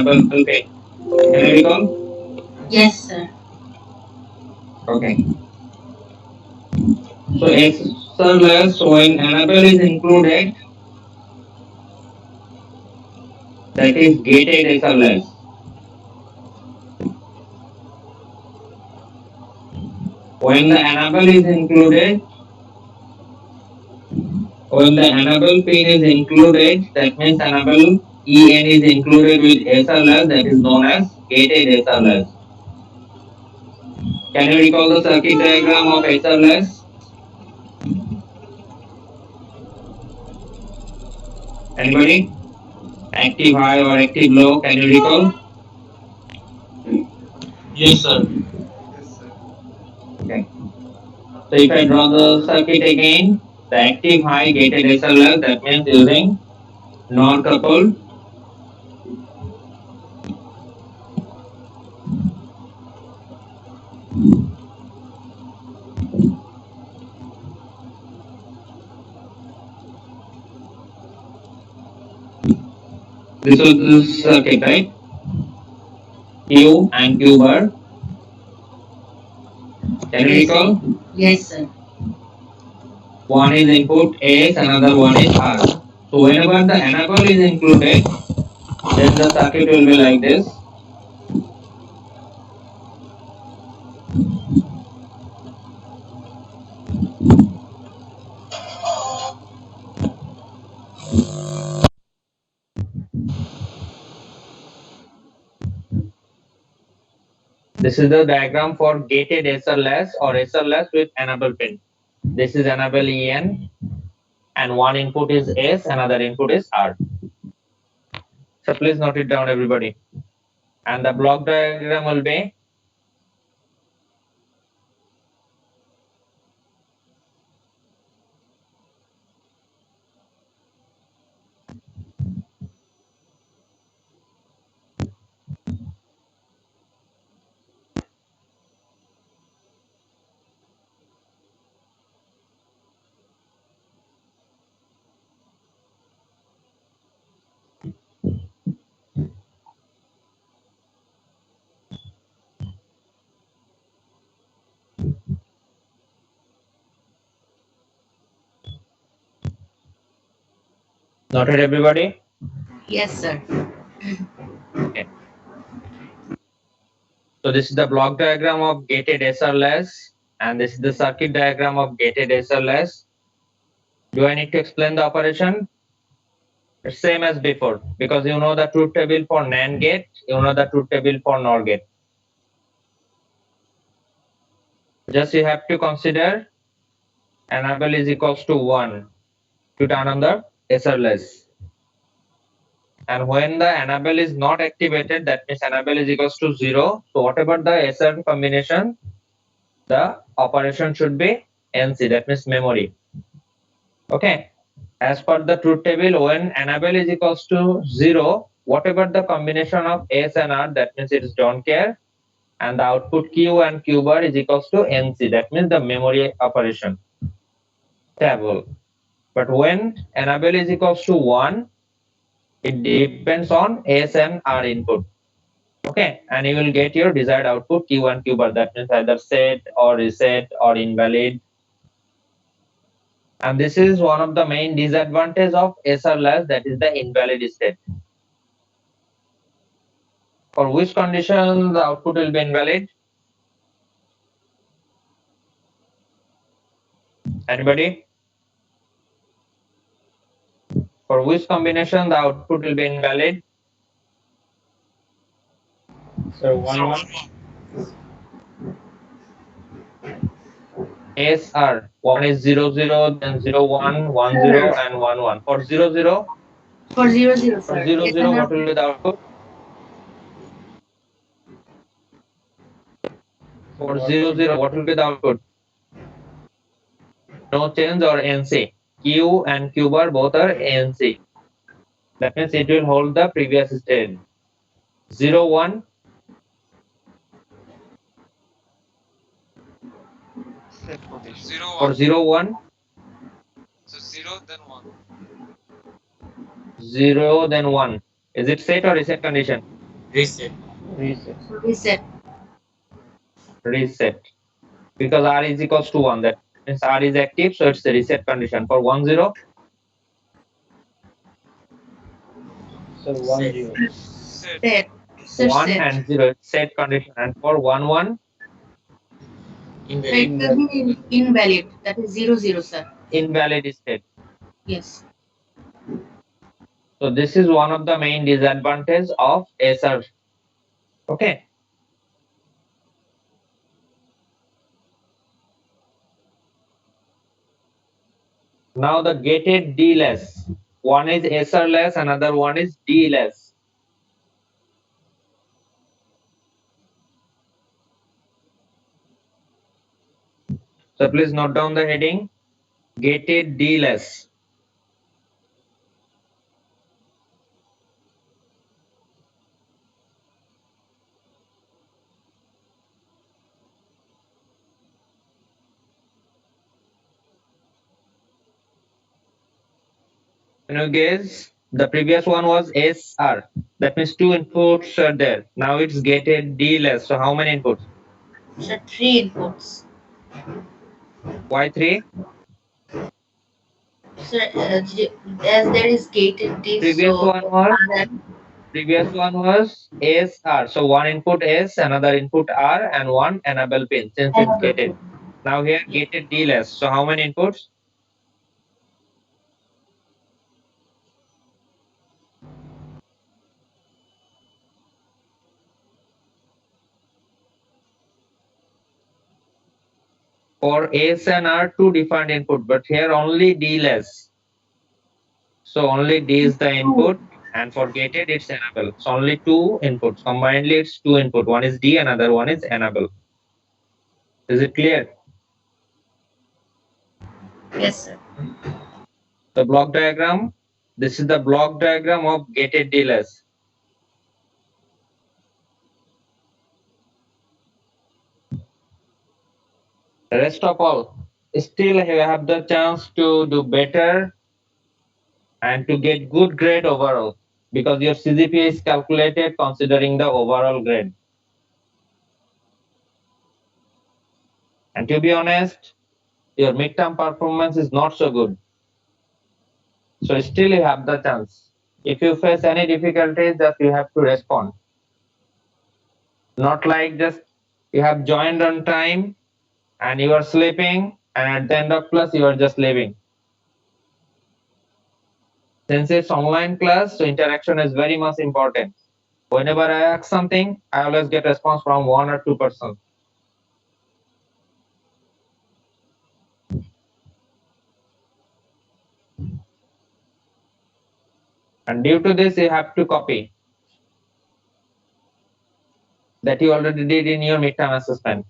enable pin. Can you recall? Yes, sir. Okay. So SLS when enable is included, that is gated SLS. When the enable is included, when the enable pin is included, that means enable EN is included with SLS, that is known as gated SLS. Can you recall the circuit diagram of SLS? Anybody? Active high or active low? Can you recall? Yes, sir. Okay. So if I draw the circuit again, the active high gated SLS, that means using non coupled. This was the circuit, right? Q and Q bar. Can you Yes, sir. recall? Yes, sir. One is input S, another one is R. So whenever the enable is included, then the circuit will be like this. This is the diagram for gated SLS or SLS with enable pin. This is enable EN, and one input is S, another input is R. So please note it down, everybody. And the block diagram will be noted, everybody. Yes, sir. Okay. So this is the block diagram of gated SLS, and this is the circuit diagram of gated SLS. Do I need to explain the operation? It's same as before, because you know the truth table for NAND gate, you know the truth table for NOR gate. Just you have to consider enable is equals to 1 to turn on the SLS. And when the enable is not activated, that means enable is equals to 0. So whatever the SR combination, the operation should be NC, that means memory. Okay. As per the truth table, when enable is equals to 0, whatever the combination of S and R, that means it is don't care, and the output Q and Q bar is equals to NC, that means the memory operation table. But when enable is equals to 1, it depends on S and R input. Okay, and you will get your desired output Q and Q bar, that means either set or reset or invalid. And this is one of the main disadvantage of SRLAS, that is the invalid state. For which condition the output will be invalid? Anybody? For which combination the output will be invalid? So one one. SR. One is 00, then 01, 10, and 11. For 00, For 00, for sir. 00, what will be the output? For 00, what will be the output? No change or NC. Q and Q bar both are NC. That means it will hold the previous state. 01, Zero for one. 01, So zero then one. 0, then 1. Is it set or reset condition? Reset. Reset. So reset. Reset. Because R is equals to 1. That means R is active, so it's the reset condition. For 1, 0. So 1 Set. 0. Set. Set. Sir, 1 set. and 0, it's set condition. And for 1, 1, So it Invalid. will be invalid. That is 0, 0, sir. invalid is set. Yes. So this is one of the main disadvantage of SR. Okay. Now the gated D less. One is SR less, another one is D less. So please note down the heading gated D less. Can you guess? The previous one was SR. That means two inputs are there. Now it's gated D less. So how many inputs? So 3 inputs. Why 3? So as there is gated D, Previous so one was other Previous one was SR. So one input S, another input R, and one enable pin since it's another gated. two. Now here Yeah. gated D less. So how many inputs? For S and R, two different input, but here only D less. So only D is the input, and for gated it's enable. So only two inputs. Combinedly it's two input. One is D, another one is enable. Is it clear? Yes, sir. The block diagram. This is the block diagram of gated D less. Rest of all, still you have the chance to do better and to get good grade overall because your CGPA is calculated considering the overall grade. And to be honest, your midterm performance is not so good. So still you have the chance. If you face any difficulties, just you have to respond. Not like just you have joined on time and you are sleeping and at the end of class you are just leaving. Since it's online class, so interaction is very much important. Whenever I ask something, I always get response from 1 or 2%. And due to this, you have to copy that you already did in your midterm assessment.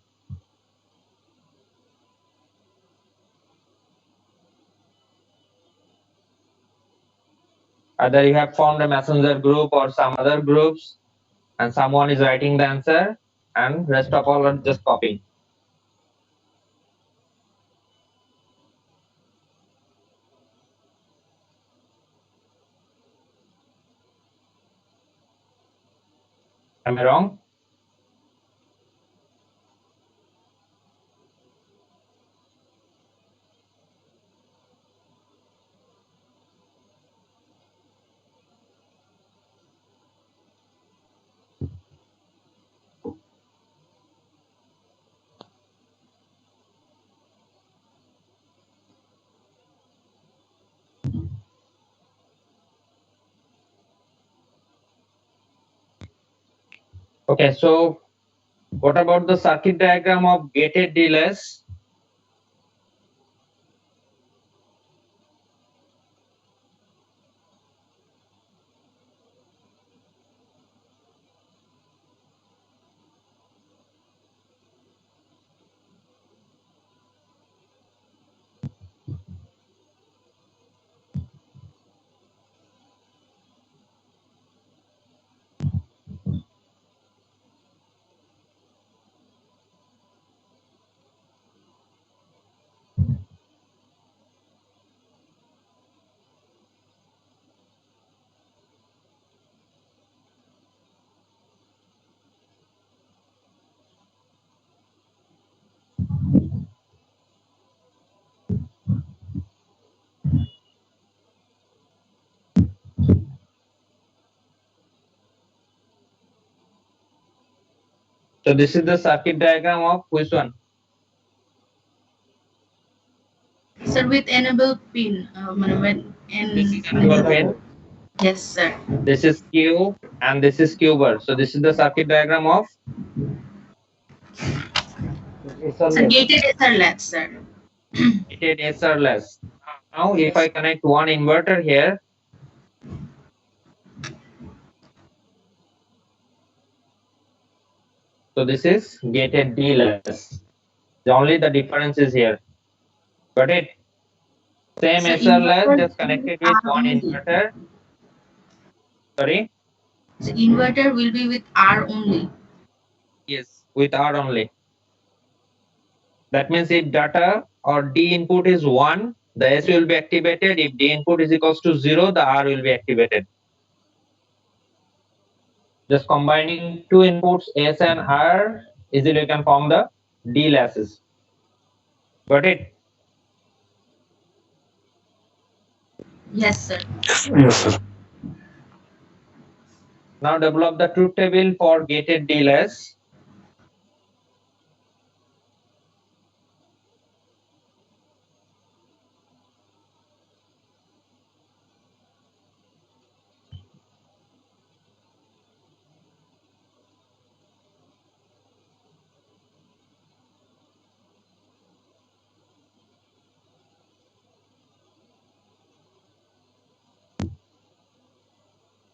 Either you have formed a messenger group or some other groups, and someone is writing the answer, and rest of all are just copying. Am I wrong? Okay, so what about the circuit diagram of gated delays? So this is the circuit diagram of which one? Sir, with enable pin, when This is enable pin. Yes, sir. This is Q and this is Q bar. So this is the circuit diagram of SR Sir, less. gated SR sir. gated SR-less. Now if I connect one inverter here, so this is gated D-less. Only the difference is here. Got it? Same Sir, SR-less, inverter just will be connected with with R one only. inverter. Sorry? So inverter will be with R only. Yes, with R only. That means if data or D input is 1, the S will be activated. If D input is equals to 0, the R will be activated. Just combining two inputs S and R, easily you can form the D lasses. Got it? Yes, sir. Yes, sir. Now develop the truth table for gated D less.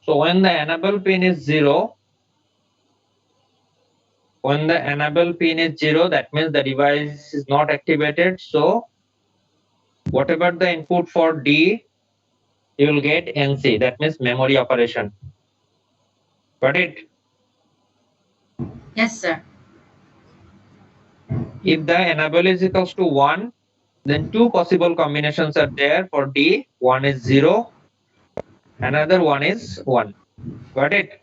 So when the enable pin is 0, that means the device is not activated. So whatever the input for D, you will get NC, that means memory operation. Got it? Yes, sir. If the enable is equals to 1, then two possible combinations are there for D. One is 0, another one is 1. Got it?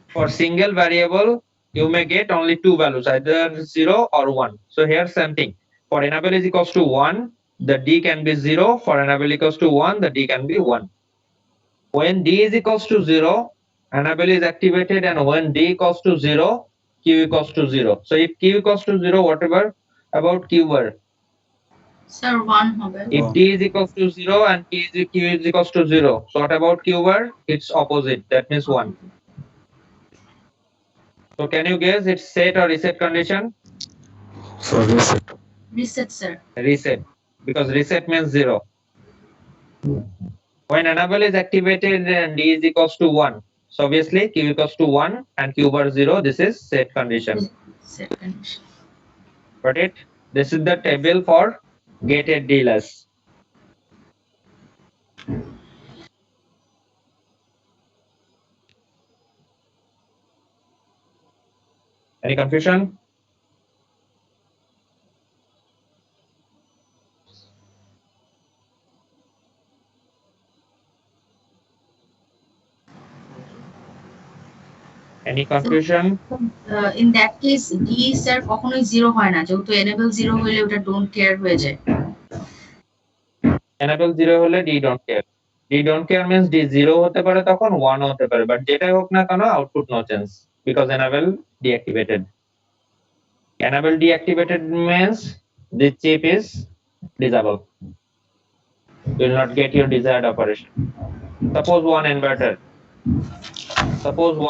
For single variable, you may get only two values, either 0 or 1. So here same thing. For enable is equals to 1, the D can be 0. For enable equals to 1, the D can be 1. When D is equals to 0, enable is activated, and when D equals to 0, Q equals to 0. So if Q equals to 0, whatever about Q bar. Sir, 1 হবে. If D is equals to 0 and Q is equals to 0, so what about Q bar? It's opposite, that means 1. So can you guess it's set or reset condition? So reset. Reset, sir. Reset, because reset means 0. When enable is activated and D is equals to 1, so obviously Q equals to 1 and Q bar 0, this is set condition. Set condition. Got it? This is the table for gated D less. Any confusion? Any confusion? In that case, D sir কখনোই 0 হয় না, যেহেতু enable 0 হলে ওটা don't care হয়ে যায়। Enable 0 হলে D don't care. D don't care means D 0 হতে পারে তখন 1 হতে পারে, but যেটাই হোক না কেন output no change because enable deactivated. Enable deactivated means the chip is disabled. You will not get your desired operation. Suppose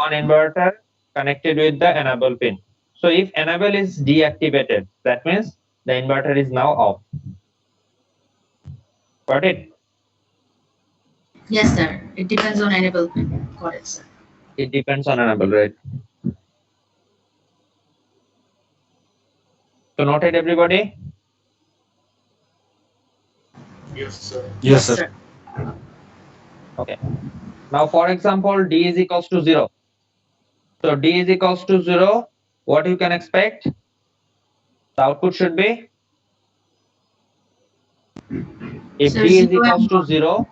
one inverter connected with the enable pin. So if enable is deactivated, that means the inverter is now off. Got it? Yes, sir. It depends on enable pin. Got it, sir. It depends on enable, right? So noted, everybody? Yes, sir. Yes, sir. Okay. Now, for example, D is equals to 0. So D is equals to 0. What you can expect? The output should be, if So D is 0 equals and to 1. 0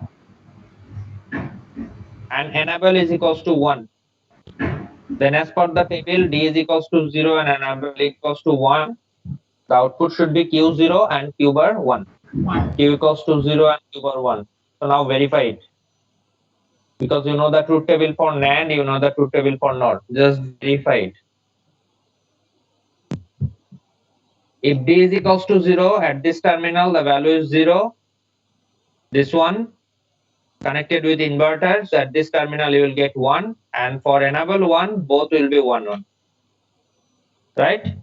and enable is equals to 1, then as per the table, D is equals to 0 and enable equals to 1. The output should be Q0 and Q bar 1. 1. Q equals to 0 and Q bar 1. So now verify it. Because you know the truth table for NAND, you know the truth table for NOR. Just verify it. If D is equals to 0 at this terminal, the value is 0. This one connected with inverter, so at this terminal you will get 1, and for enable 1, both will be 1 1. Right?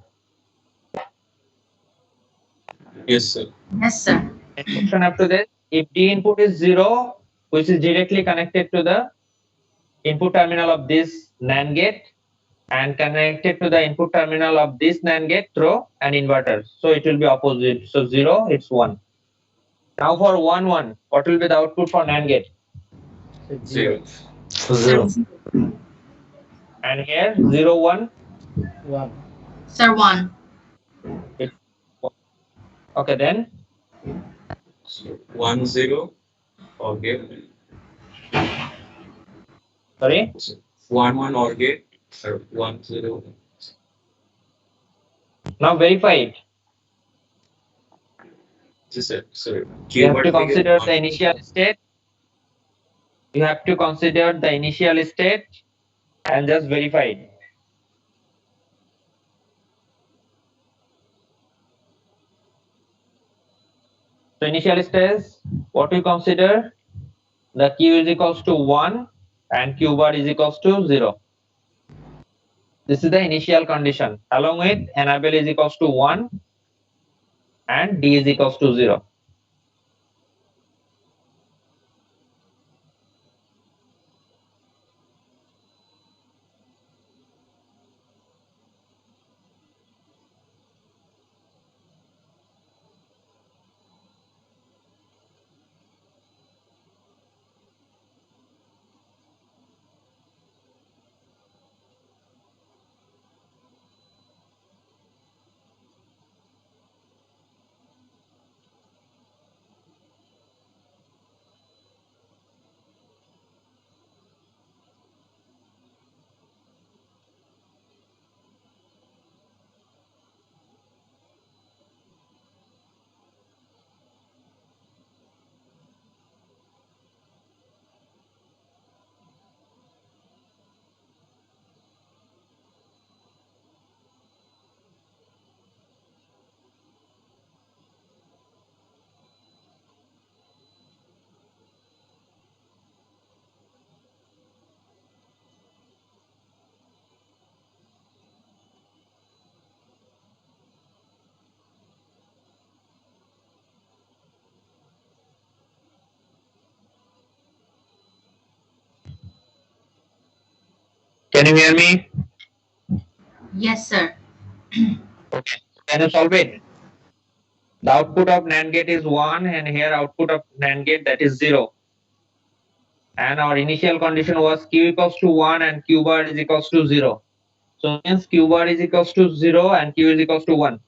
Yes, sir. Yes, sir. Next question up to this. If D input is 0, which is directly connected to the input terminal of this NAND gate and connected to the input terminal of this NAND gate through an inverter. So it will be opposite. So 0, it's 1. Now for 1 1, what will be the output for NAND gate? 0. Sir, 0. And here 0 1, sir, 1. it's 1. Okay, then 1 0. Or gate. sorry. 1 1 or gate. Or 1 0. Now verify it. Yes, sir. Sorry. You have to consider the initial state. You have to consider the initial state and just verify it. So initial stage, what we consider, the Q is equals to 1 and Q bar is equals to 0. This is the initial condition. Along with enable is equals to 1 and D is equals to 0. Can you hear me? Yes, sir. Okay. Can you solve it? The output of NAND gate is 1 and here output of NAND gate, that is 0. And our initial condition was Q equals to 1 and Q bar is equals to 0. So means Q bar is equals to 0 and Q is equals to 1.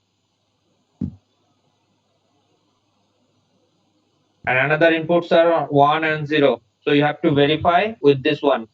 And another inputs are 1 and 0. So you have to verify with this one.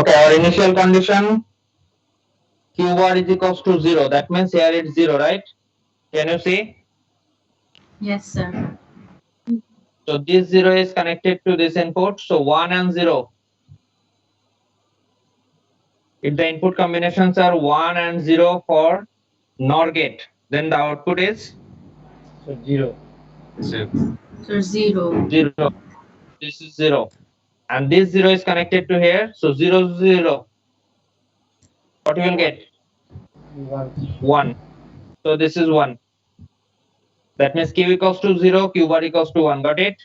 Okay, our initial condition q bar is equals to 0. That means here it's 0, right? Can you see? Yes, sir. So this 0 is connected to this input. So 1 and 0. If the input combinations are 1 and 0 for NOR gate, then the output is 0. So 0. 0. This is 0. And this 0 is connected to here. So 0, 0. What you will get? 1. So this is 1. That means q equals to 0, q bar equals to 1. Got it?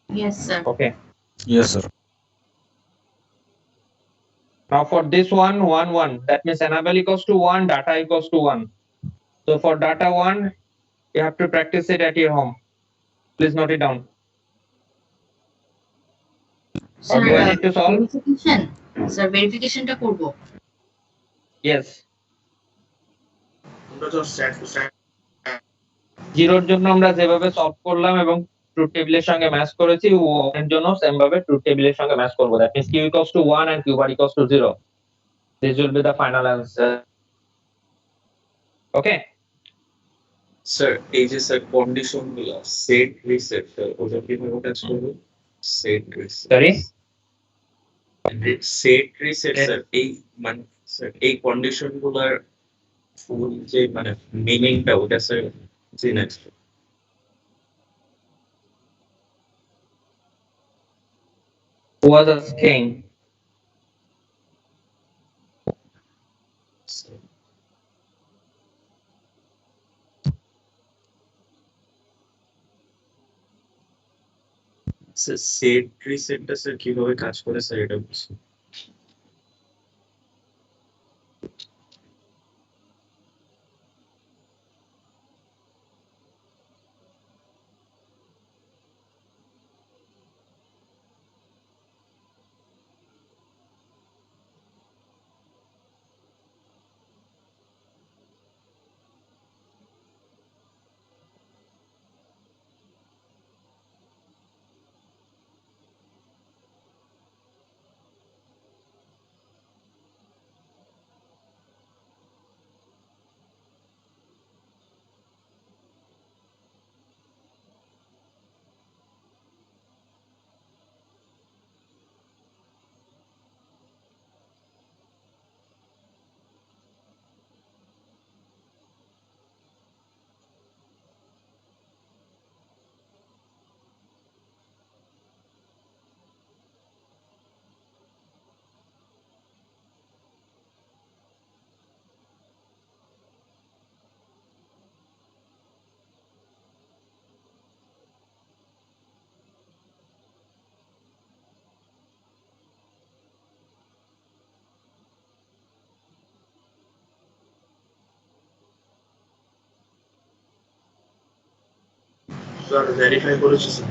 Yes, sir. Okay. Yes, sir. Now for this one, 1, 1. That means enable equals to 1, data equals to 1. So for data 1, you have to practice it at your home. Please note it down. Or Sir, do I need to solve? verification. Sir, verificationটা করব। Yes. আমরা তো stat জিরোর জন্য আমরা যেভাবে solve করলাম এবং truth টেবিলের সঙ্গে ম্যাচ করেছি, এর জন্য সেম ভাবে ট্রুথ টেবিলের সঙ্গে ম্যাচ করব। That means q equals to 1 and q bar equals to 0. This will be the final answer. Okay. Sir এই যে স্যার কন্ডিশন গুলো সেট রিসেট ওটা কিভাবে কাজ করবে set reset Sorry. Set reset sir এই মানে স্যার এই কন্ডিশন গুলার ফুল যে মানে মিনিংটা ওটা স্যার জেনে Who was asking? Sir set রিসেটটা স্যার কিভাবে কাজ করে স্যার এটা বুঝুন স্যার ভেরিফাই করেছি sir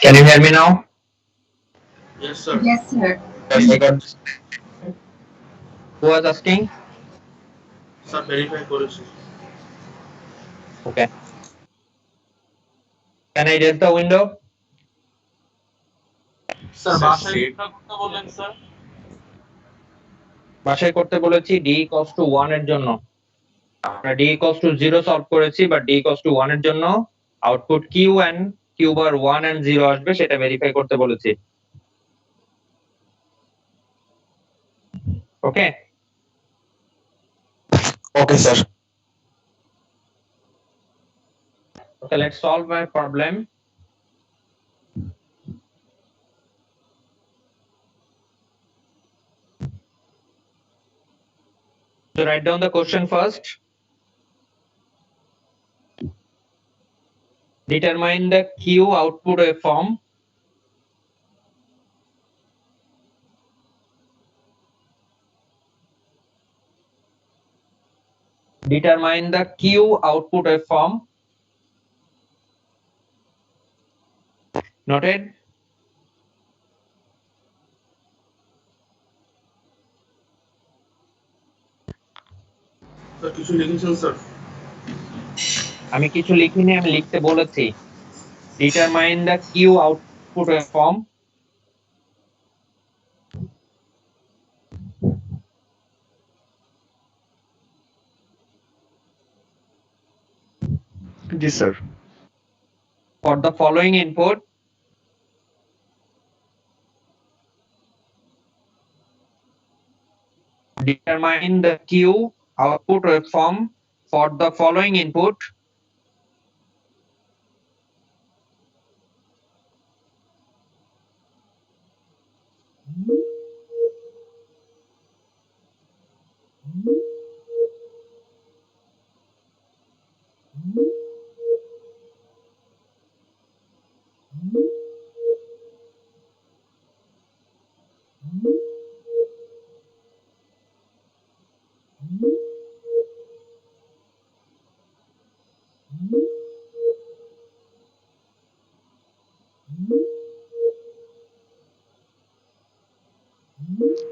Can you hear me now? Yes sir Yes, sir. Yes, I got. Who was asking? Sir verify করেছি Okay. Can I get the window? Sir Sir, বাসায় save. কোনটা করতে বললেন স্যার? বাসায় করতে বলেছি d equals to 1 এর জন্য। আমরা d equals to 0 সলভ করেছি, বাট d equals to 1 এর জন্য output q and q bar 1 and 0 আসবে, সেটা ভেরিফাই করতে বলেছি। Okay, okay sir. okay, let's solve my problem. So write down the question first. Determine the q output waveform. Determine the q output waveform. Noted? Sir কিছু লিখেছেন sir? আমি কিছু লিখিনি, আমি লিখতে বলেছি। Determine the q output waveform. G sir. For the following input, determine the q output waveform for the following input.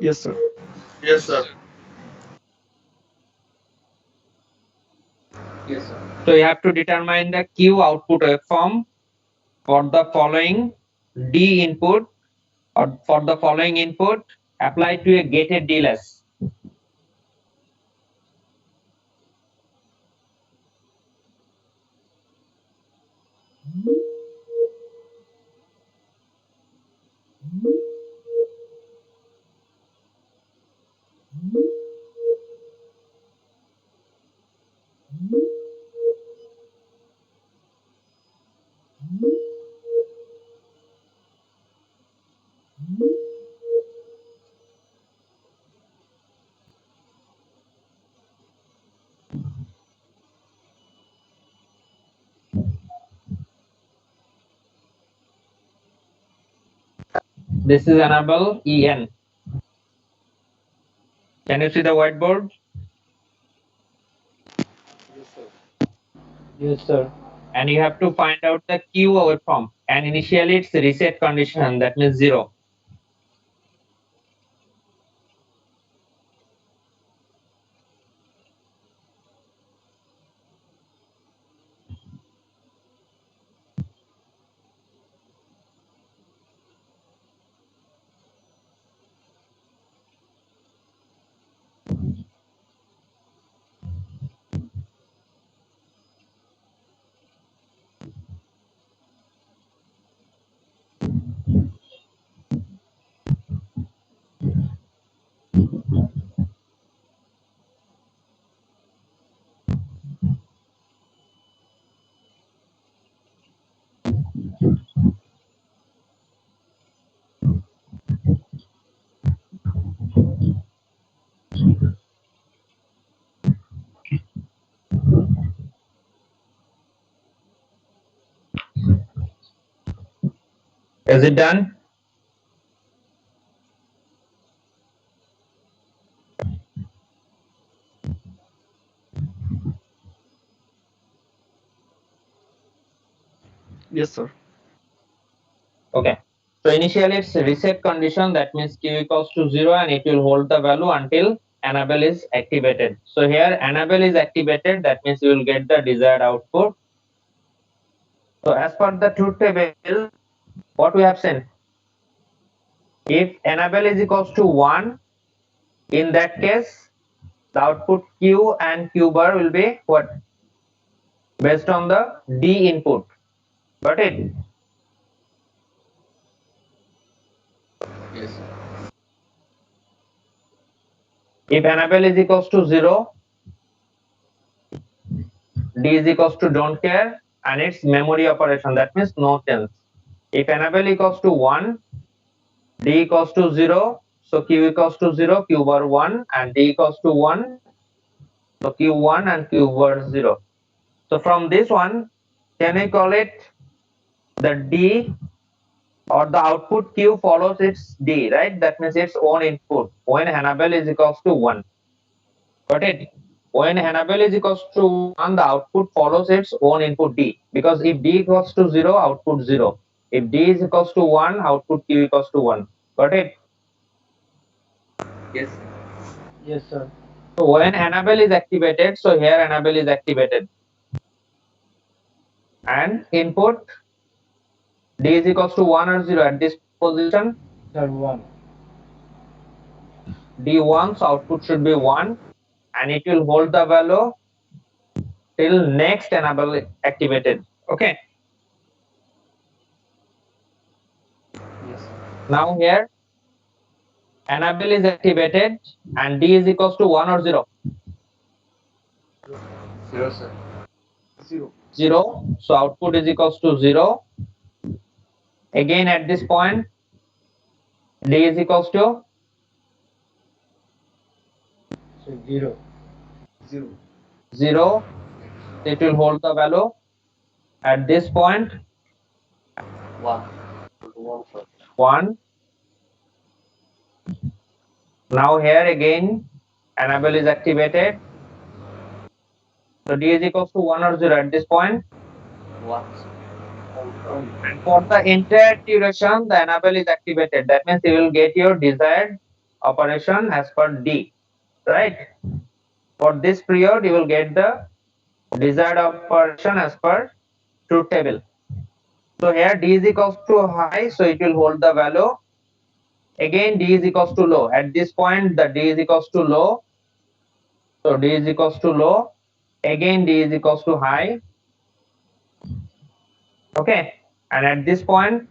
Yes sir. Yes sir. So you have to determine the q output waveform for the following d input, or for the following input applied to a gated DLS. This is enable EN. Can you see the whiteboard? Yes, sir. And you have to find out the Q waveform. And initially it's reset condition, that means 0. Is it done? Yes, sir. Okay. So initially it's reset condition, that means Q equals to 0 and it will hold the value until enable is activated. So here enable is activated, that means you will get the desired output. So as per the truth table, what we have seen, if enable is equals to 1, in that case, the output Q and Q bar will be what? Based on the D input. Got it? Yes. If enable is equals to 0, D is equals to don't care, and it's memory operation. That means no change. If enable equals to 1, D equals to 0, so Q equals to 0, Q bar 1, and D equals to 1, so Q1 and Q bar 0. So from this one, can I call it the D, or the output Q follows its D, right? That means its own input when enable is equals to 1. Got it? When enable is equals to 1, the output follows its own input D, because if D equals to 0, output 0. If D is equals to 1, output Q equals to 1. Got it? Yes. Yes, sir. So when enable is activated, so here enable is activated, and input D is equals to 1 or 0 at this position, Sir, 1. D1, so output should be 1, and it will hold the value till next enable activated. Okay. Yes. Now here enable is activated and D is equals to 1 or 0. 0, sir. 0. 0. So output is equals to 0. Again at this point, D is equals to So 0. 0. 0. It will hold the value. At this point, 1. 1, sir. 1. Now here again, enable is activated. So D is equals to 1 or 0 at this point. 1. And for the entire duration, the enable is activated. That means you will get your desired operation as per D, right? For this period, you will get the desired operation as per truth table. So here D is equals to high, so it will hold the value. Again D is equals to low. At this point, the D is equals to low. So D is equals to low. Again D is equals to high. Okay. And at this point,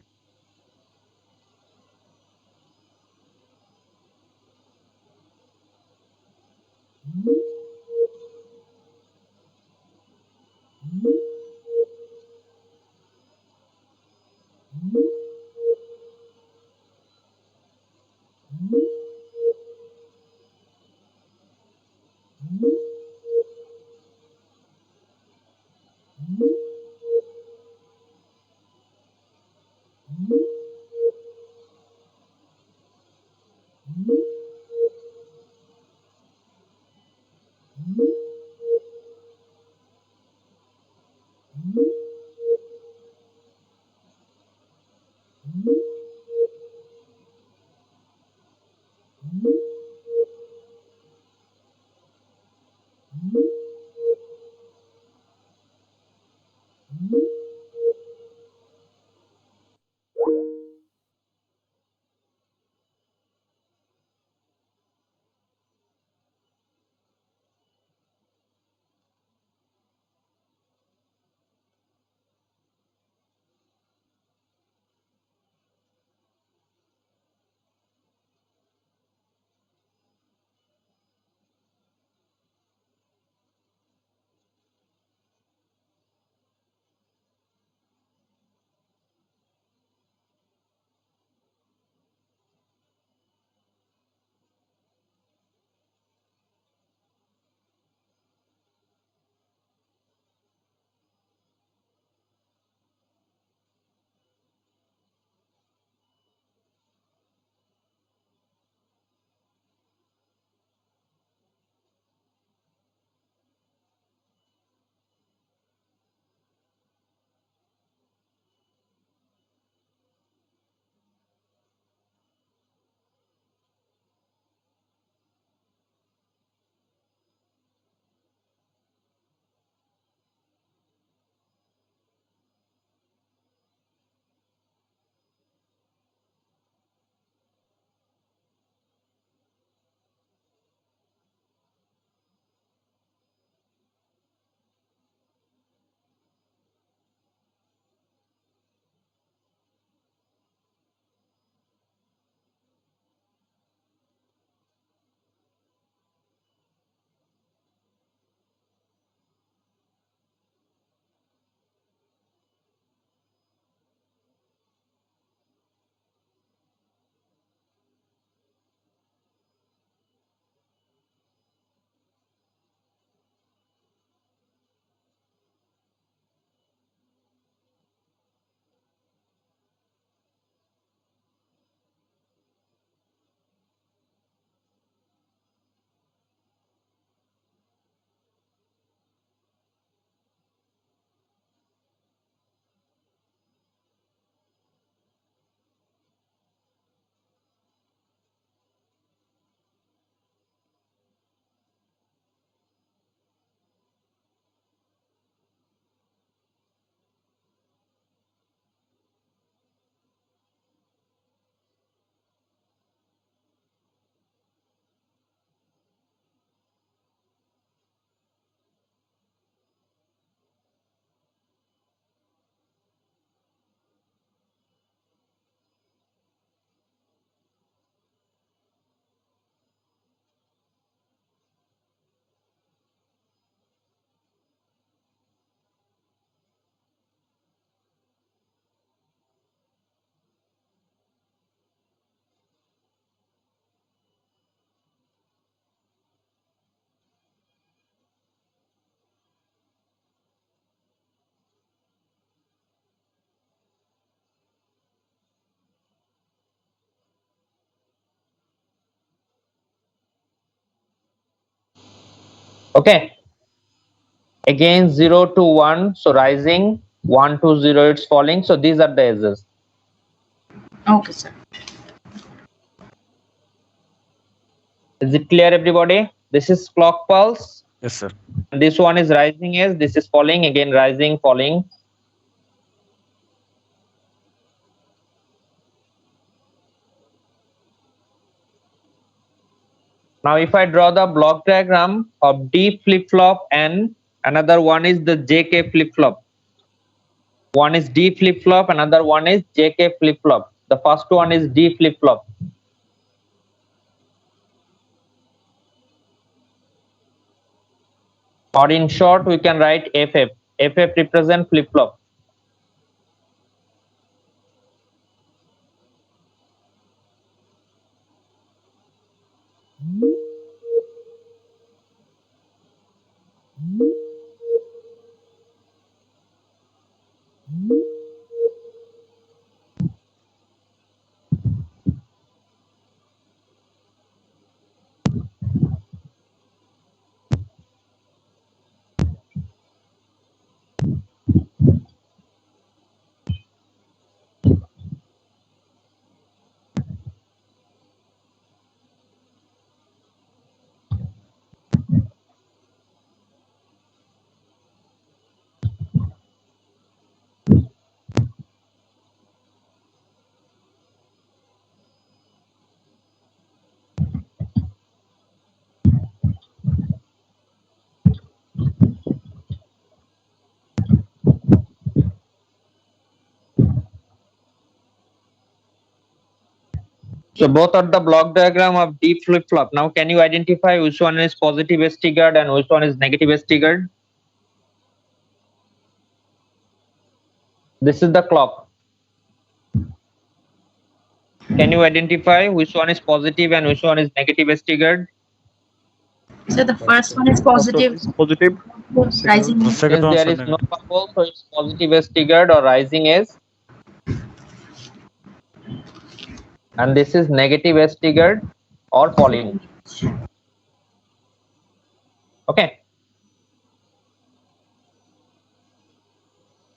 Okay. Again 0 to 1, so rising, 1 to 0 it's falling. So these are the edges. Okay, sir. Is it clear, everybody? This is clock pulse. Yes, sir. This one is rising edge, this is falling, again rising, falling. Now if I draw the block diagram of D flip-flop and another one is the JK flip-flop. One is D flip-flop, another one is JK flip-flop. The first one is D flip-flop. Or in short, we can write FF. FF represent flip-flop. So both are the block diagram of D flip-flop. Now can you identify which one is positive S triggered and which one is negative S triggered? This is the clock. Can you identify which one is positive and which one is negative S triggered? So the first one is positive. Positive. Rising. The Since second one there is is no negative. bubble, so it's positive S triggered or rising S. And this is negative S triggered or falling. Okay.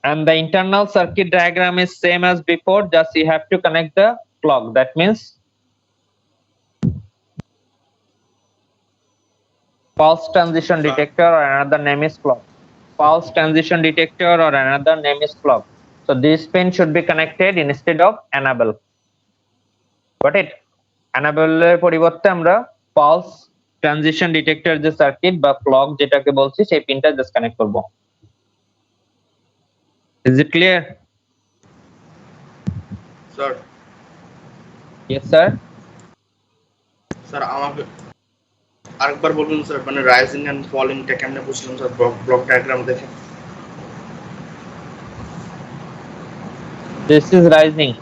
And the internal circuit diagram is same as before, just you have to connect the clock. That means pulse transition detector or another name is clock. Pulse transition detector or another name is clock. So this pin should be connected instead of enable. Got it? Enable এর পরিবর্তে আমরা pulse transition detector যে circuit বা clock যেটাকে বলছি সেই পিনটা just connect করব। Is it clear? Sir Yes sir. Sir আমাকে আরেকবার বলুন স্যার, মানে রাইজিং এন্ড ফলিংটা কেমনে বুঝলাম স্যার ব্লক ডায়াগ্রাম দেখে? This is rising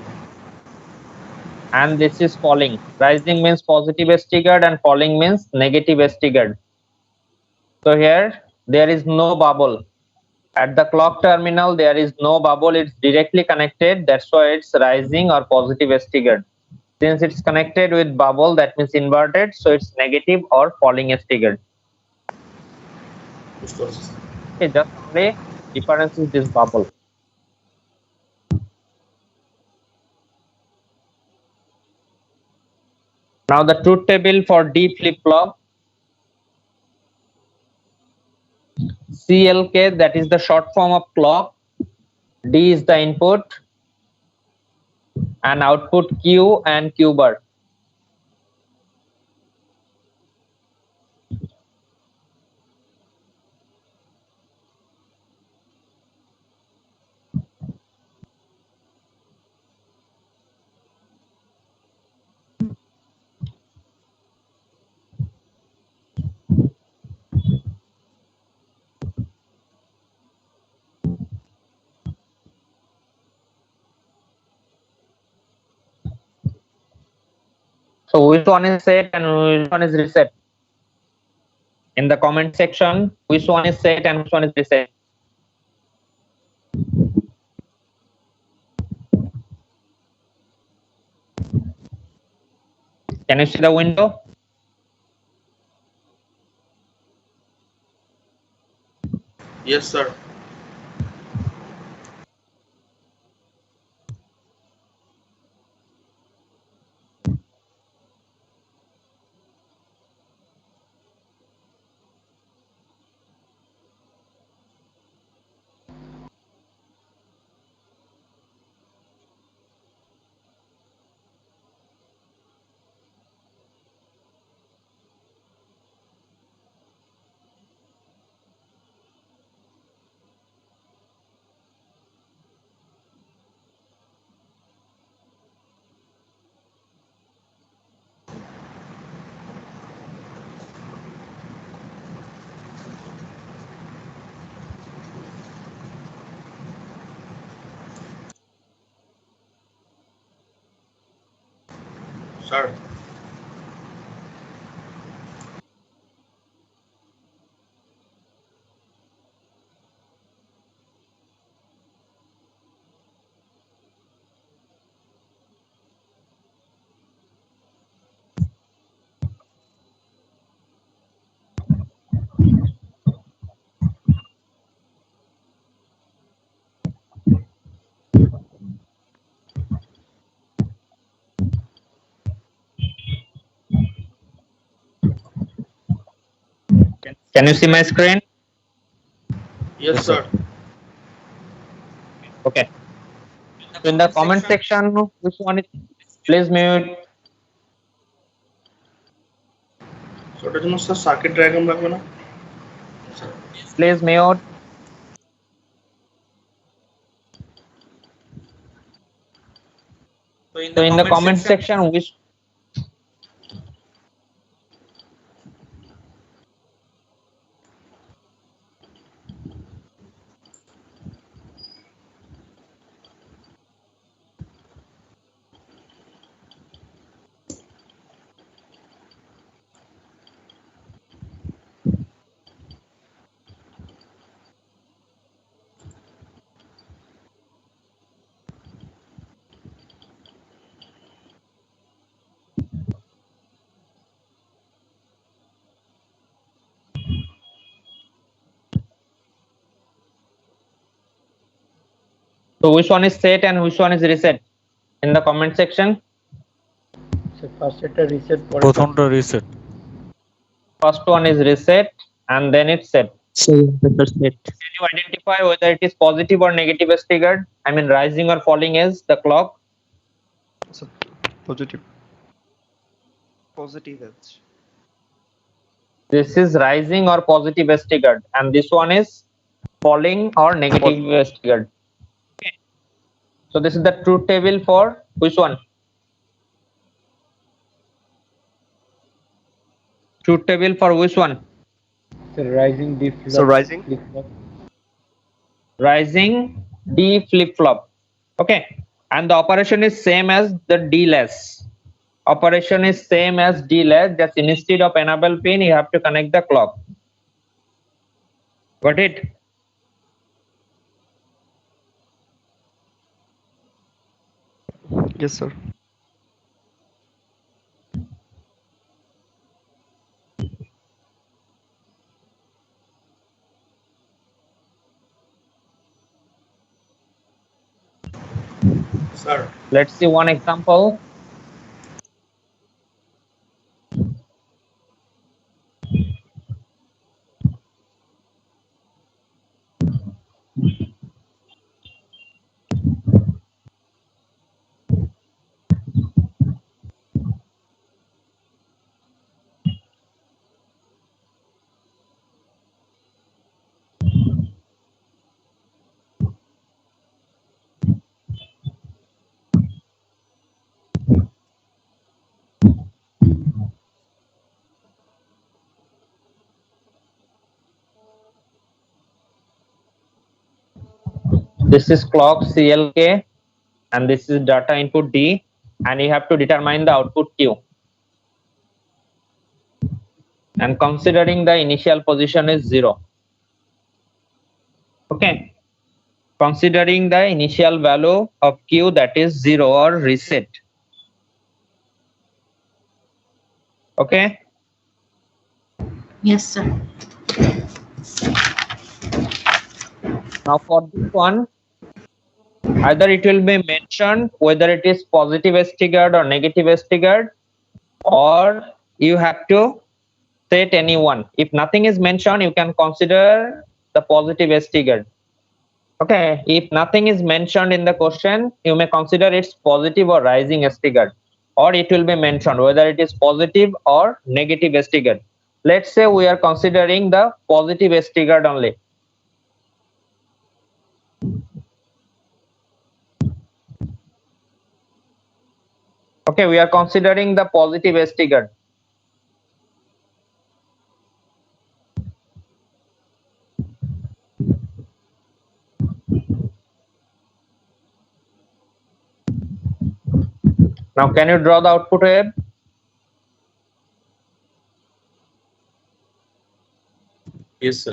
and this is falling. Rising means positive S triggered and falling means negative S triggered. So here there is no bubble. At the clock terminal there is no bubble, it's directly connected, that's why it's rising or positive S triggered. Since it's connected with bubble, that means inverted, so it's negative or falling S triggered. বুঝতে পারছি sir. Okay, just only difference is this bubble. Now the truth table for D flip flop. CLK, that is the short form of clock. D is the input and output Q and Q bar. So which one is set and which one is reset? In the comment section, which one is set and which one is reset? Can you see the window? Yes, sir. Sir. Can you see my screen? Yes, Yes, sir. sir. Okay. So in the comment section, which one is, please mute. So ওটার জন্য sir circuit diagram লাগবে না? Please mute. So in the comment section, which so which one is set and which one is reset? In the comment section, So first এটা reset পরে প্রথমটা reset first one is reset and then it's set. সেকেন্ডটা set Can you identify whether it is positive or negative as triggered? I mean, rising or falling as the clock? Positive. Positive edge. This is rising or positive as triggered, and this one is falling or negative as triggered. Okay. So this is the truth table for which one? Truth table for which one? So rising D flop. So rising. flip flop. Rising D flip flop. Okay, and the operation is same as the D less. Operation is same as D less. Just instead of enable pin, you have to connect the clock. Got it? Yes, sir. Sir. Let's see one example. This is clock CLK and this is data input D, and you have to determine the output Q. And considering the initial position is 0. Okay. Considering the initial value of Q, that is 0 or reset. Okay. Yes, sir. Now for this one, either it will be mentioned whether it is positive S triggered or negative S triggered, or you have to set any one. If nothing is mentioned, you can consider the positive S triggered. Okay, if nothing is mentioned in the question, you may consider it's positive or rising S triggered, or it will be mentioned whether it is positive or negative S triggered. Let's say we are considering the positive S triggered only. Okay, we are considering the positive S triggered. Now, can you draw the output wave? Yes, sir.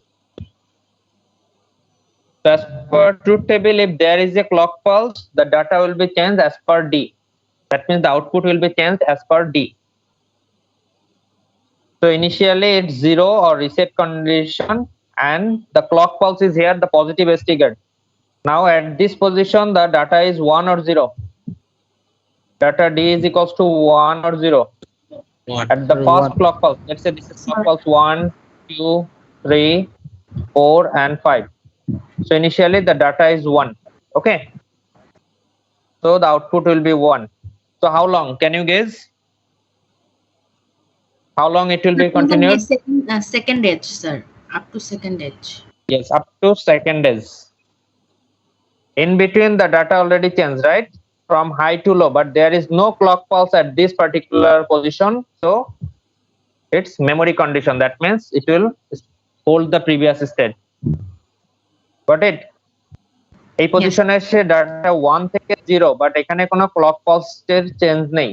So as per truth table, if there is a clock pulse, the data will be changed as per D. That means the output will be changed as per D. So initially it's 0 or reset condition, and the clock pulse is here, the positive is triggered. Now at this position, the data is 1 or 0. Data D is equals to 1 or 0. One. At the Sir, first 1. clock pulse, let's say this is clock pulse 1, 2, 3, 4, and 5. So initially the data is 1. Okay. So the output will be 1. So how long? Can you guess? How long it will be continued? Second edge, sir. Up to second edge. Yes, up to second edge. In between the data already changed, right? From high to low, but there is no clock pulse at this particular position. So it's memory condition. That means it will hold the previous state. Got it? এই পজিশনে এসে data 1 থেকে 0, but এখানে কোনো clock পালসের change নেই।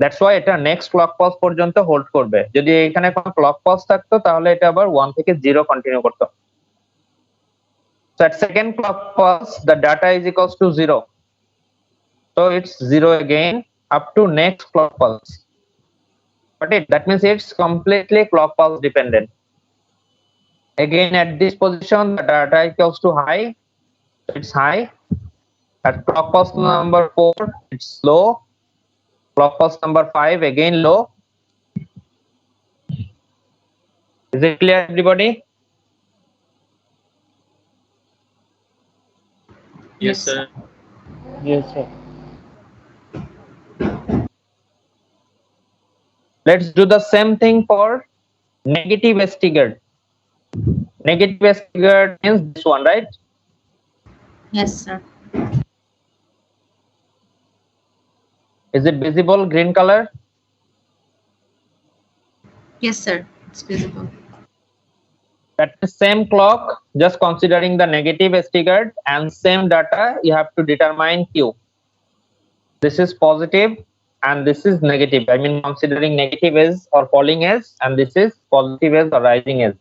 That's why এটা next clock pulse পর্যন্ত hold করবে। যদি এখানে কোনো ক্লক পালস থাকতো তাহলে এটা আবার 1 থেকে 0 কন্টিনিউ করতো। So at second clock pulse, the data is equals to 0. So it's 0 again up to next clock pulse. Got it? That means it's completely clock pulse dependent. Again at this position, the data equals to high. It's high. At clock pulse number 4, it's low. Clock pulse number 5, again low. Is it clear, everybody? Yes, sir. Yes, sir. Let's do the same thing for negative S triggered. Negative S triggered means this one, right? Yes, sir. Is it visible, green color? Yes, sir. It's visible. That's the same clock, just considering the negative S triggered, and same data you have to determine Q. This is positive and this is negative. I mean considering negative is or falling is, and this is positive is or rising is.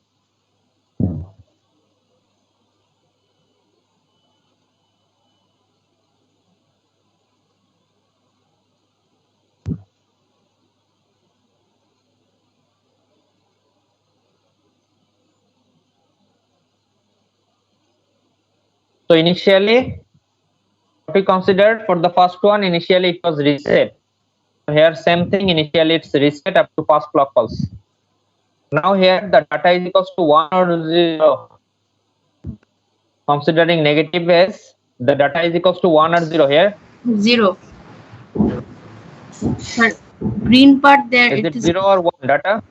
So initially, what we considered for the first one, initially it was reset. Here same thing, initially it's reset up to first clock pulse. Now here the data is equals to 1 or 0. Considering negative S, the data is equals to 1 or 0 here. 0. Sir, green part there. Is it 0 or 1 data?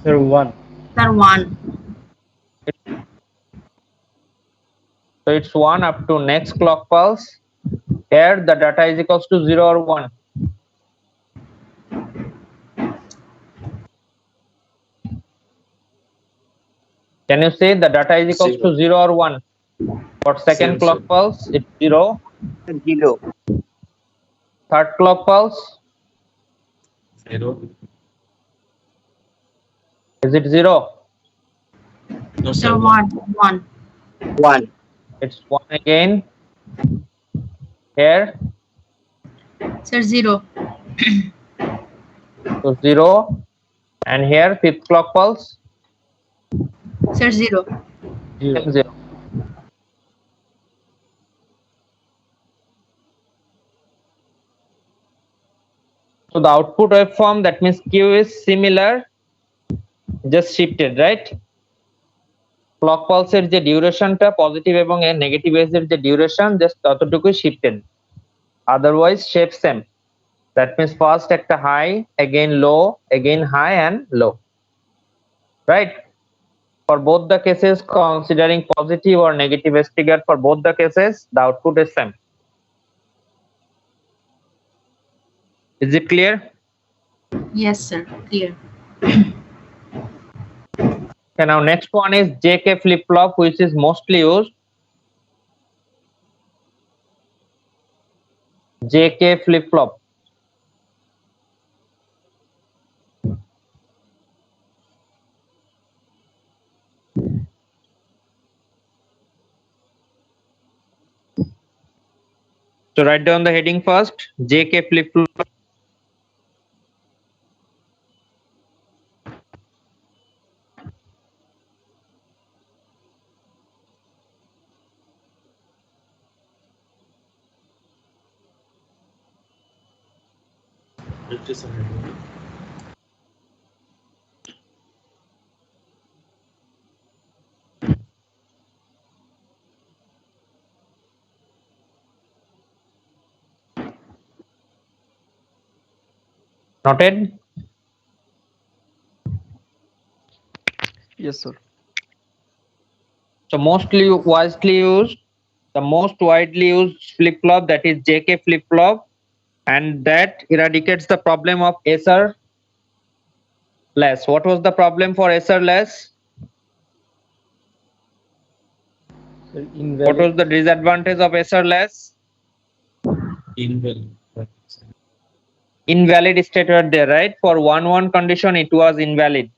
Sir, 1. Sir, 1. So it's 1 up to next clock pulse. Here the data is equals to 0 or 1. Can you say the data is equals to 0 or 1? For second Same, clock sir. pulse, it's 0. 0. Third clock pulse, 0. is it 0? No, Sir, sir. 1. 1. 1. It's 1 again. Here, Sir, 0. so 0. And here, fifth clock pulse, Sir, 0. 0. 0. So the output waveform, that means Q is similar, just shifted, right? Clock পালসের যে ডিউরেশনটা positive এবং negative এজের যে duration just ততটুকুই shifted, otherwise shape same. That means first একটা high, again low, again high and low, right? For both the cases, considering positive or negative edge trigger, for both the cases the output is same. Is it clear? Yes, sir. Clear. Okay, now next one is JK flip flop, which is mostly used. JK flip flop. So write down the heading first. JK flip flop. It is a heading. Noted? Yes, sir. So mostly widely used, the most widely used flip flop, that is JK flip flop, and that eradicates the problem of SR less. What was the problem for SR less? Sir, What invalid. was the disadvantage of SR less? Invalid. Invalid state were there, right? For 1-1 condition it was invalid.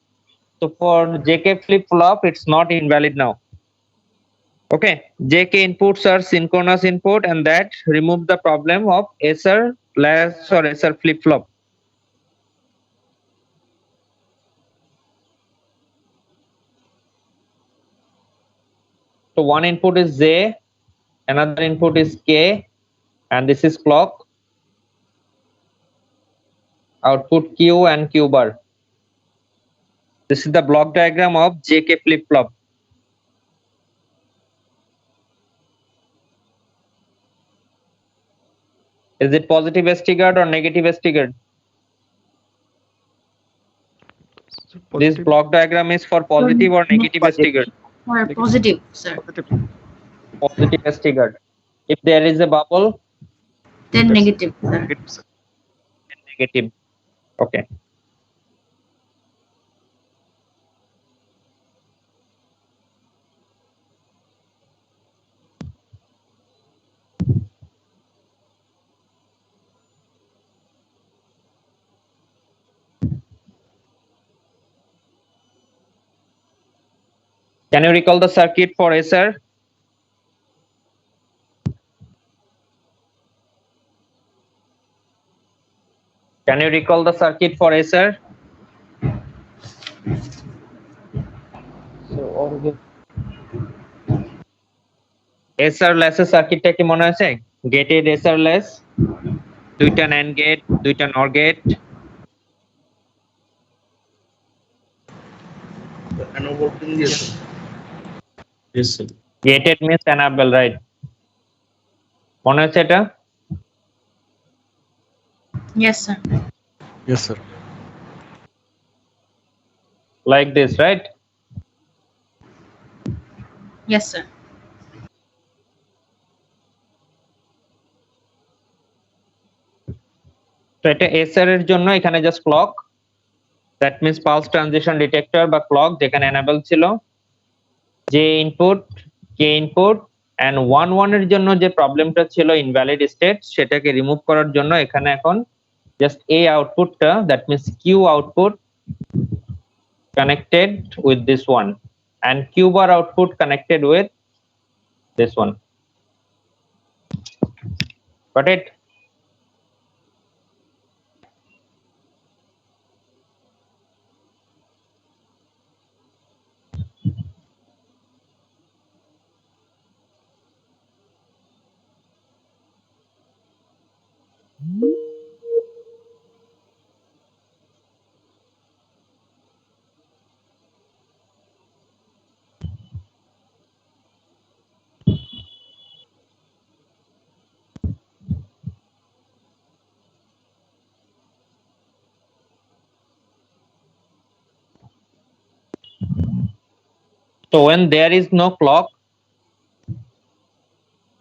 So for JK flip flop it's not invalid now. Okay, JK inputs are synchronous input, and that remove the problem of SR less or SR flip flop. So one input is J, another input is K, and this is clock. Output Q and Q bar. This is the block diagram of JK flip flop. Is it positive S triggered or negative S triggered? Sir, This positive. block diagram is for positive or negative S triggered? Or positive, sir. Positive. Positive S triggered. If there is a bubble, Then That's- negative, sir. Negative, sir. then negative. Okay. Can you recall the circuit for SR? Can you recall the circuit for SR? So organ. SR less সার্কিটটা কি মনে আছে? Gated SR less, দুইটা NAND gate, দুইটা NOR gate. Yes, sir. Gated means enable, right? মনে আছে এটা? Yes, sir. Yes, sir. Like this, right? Yes, sir. তো এটা SR এর জন্য এখানে just clock, that means pulse transition detector বা ক্লক, যেখানে এনেবল ছিল যে ইনপুট, কে ইনপুট, এন্ড 1-1 এর জন্য যে প্রবলেমটা ছিল ইনভ্যালিড স্টেট, সেটাকে রিমুভ করার জন্য এখানে এখন জাস্ট এই আউটপুটটা, that means Q output connected with this one, and Q bar output connected with this one. Got it? So when there is no clock,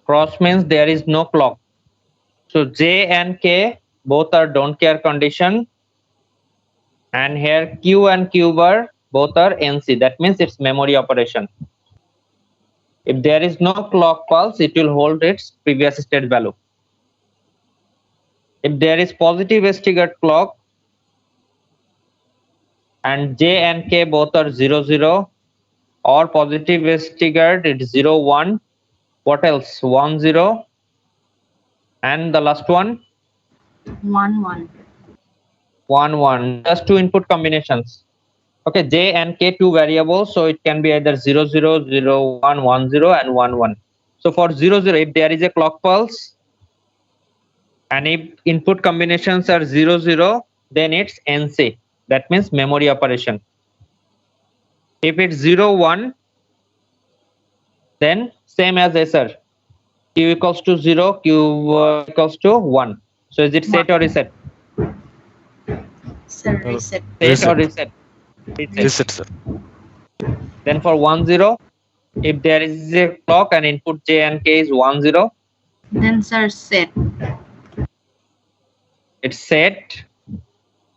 cross means there is no clock. So J and K both are don't care condition, and here Q and Q bar both are NC. That means it's memory operation. If there is no clock pulse, it will hold its previous state value. If there is positive triggered clock and J and K both are 0 0, or positive triggered it's 0 1. What else? 1 0, and the last one 1 1. 1 1. Just two input combinations. Okay, J and K two variables, so it can be either 0 0 0 1 1 0 and 1 1. So for 0 0, if there is a clock pulse and if input combinations are 0 0, then it's NC. That means memory operation. If it's 0 1, then same as SR. Q equals to 0, Q equals to 1. So is it set or reset? Sir, reset. Set or Reset. reset? Reset, sir. Then for 1 0, if there is a clock and input J and K is 1 0, Then sir, set. it's set.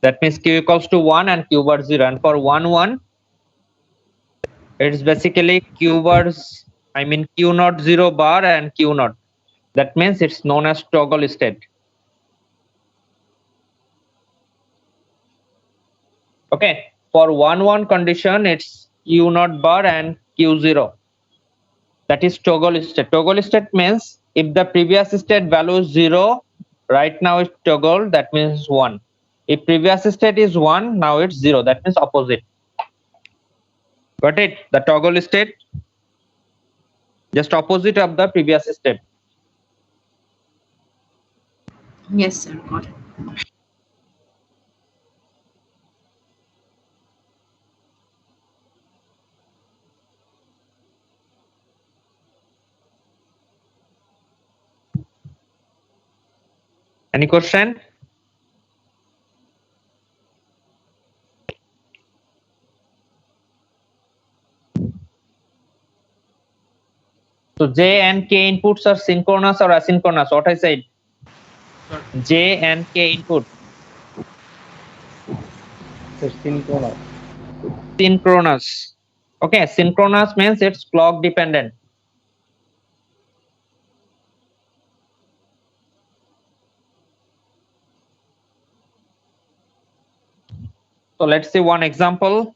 That means Q equals to 1 and Q bar 0. And for 1 1, it's basically Q bars, I mean Q naught 0 bar and Q naught. That means it's known as toggle state. Okay, for 1 1 condition, it's Q naught bar and Q 0. That is toggle state. Toggle state means if the previous state value is 0, right now it's toggle, that means 1. If previous state is 1, now it's 0, that means opposite. Got it? The toggle state, just opposite of the previous state. Yes, sir, got it. Any question? So J and K inputs are synchronous or asynchronous? What I said? J and K input. Synchronous. Okay, synchronous means it's clock dependent. So let's see one example.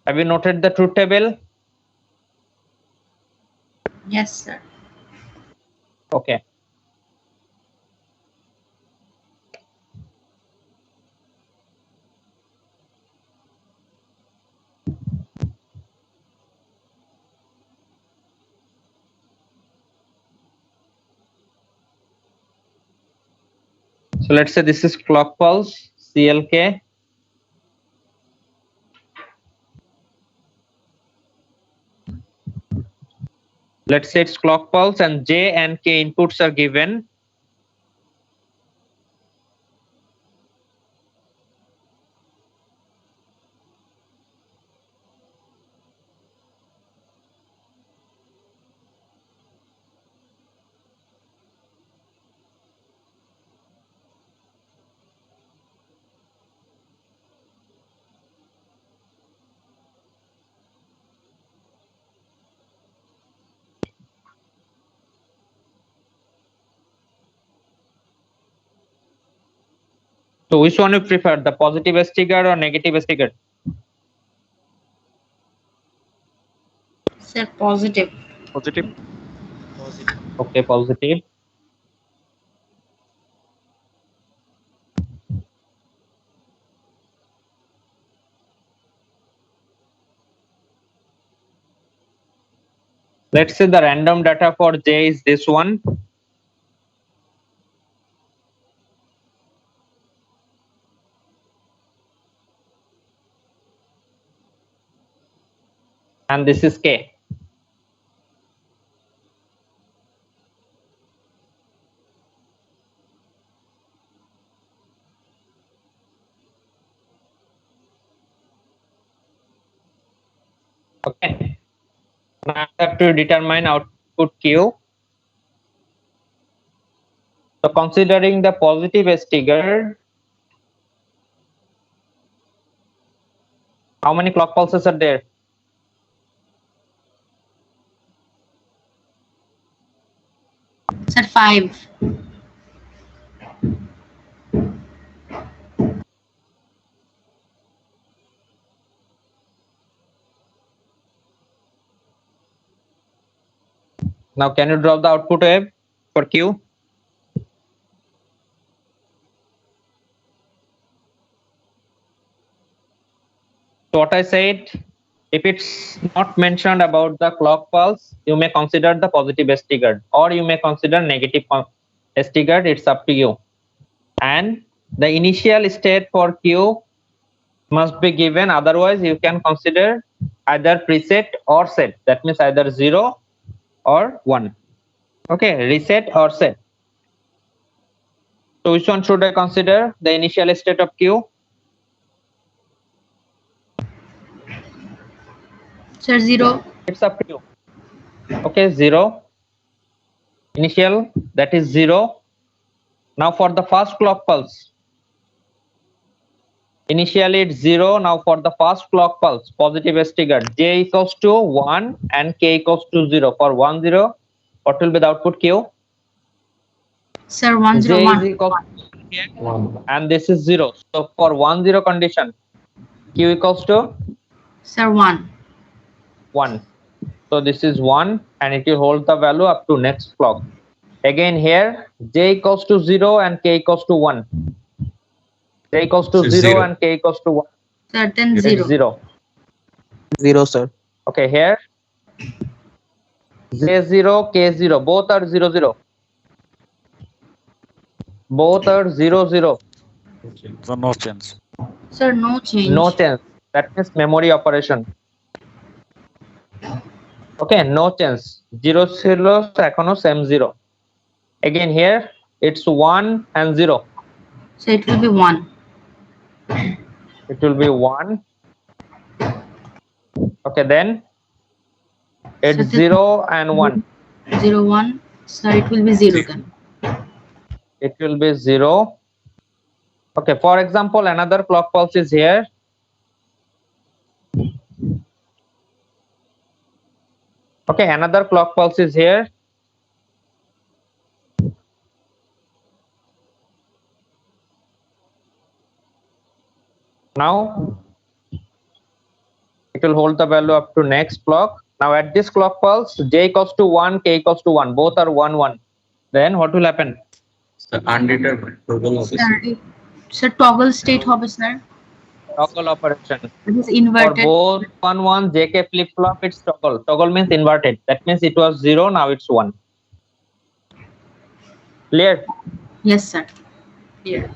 Have you noted the truth table? Yes, sir. Okay. So let's say this is clock pulse, CLK. Let's say it's clock pulse and J and K inputs are given. So which one you prefer, the positive trigger or negative trigger? Sir, positive. Positive. Okay, positive. Let's say the random data for J is this one. And this is K. Okay. Now I have to determine output Q. So considering the positive S trigger, how many clock pulses are there? Sir, 5. Now can you drop the output wave for Q? So what I said, if it's not mentioned about the clock pulse, you may consider the positive S triggered, or you may consider negative S triggered. It's up to you. And the initial state for Q must be given. Otherwise, you can consider either preset or set. That means either 0 or 1. Okay, reset or set. So which one should I consider? The initial state of Q? Sir, 0. It's up to you. Okay, 0. Initial, that is 0. Now for the first clock pulse. Initially it's 0. Now for the first clock pulse, positive S triggered, J equals to 1 and K equals to 0. For 1, 0, what will be the output Q? Sir, 1, 0, J is 1. equal to 1 here, and this is 0. So for 1, 0 condition, Q equals to Sir, 1. 1. So this is 1 and it will hold the value up to next clock. Again here, J equals to 0 and K equals to 1. J equals to So 0 zero. and K equals to 1. Sir, then It's 0. 0. 0, sir. Okay, here J0, K0, both are 0, 0. Both are 0, 0. So no change. Sir, no change. No change. That means memory operation. Okay, no change. 0, 0, echono same 0. Again here, it's 1 and 0. So it will be 1. It will be 1. Okay, then it's So this- 0 and 1. 0, 1. Sir, it will be 0 then. It will be 0. Okay, for example, another clock pulse is here. Okay, another clock pulse is here. Now it will hold the value up to next clock. Now at this clock pulse, J equals to 1, K equals to 1. Both are 1, 1. Then what will happen? The undetermined total of Sir, sir, toggle state hobe, sir. Toggle operation. It is For inverted. both 1, 1, JK flip flop, it's toggle. Toggle means inverted. That means it was 0, now it's 1. Clear? Yes, sir. Here.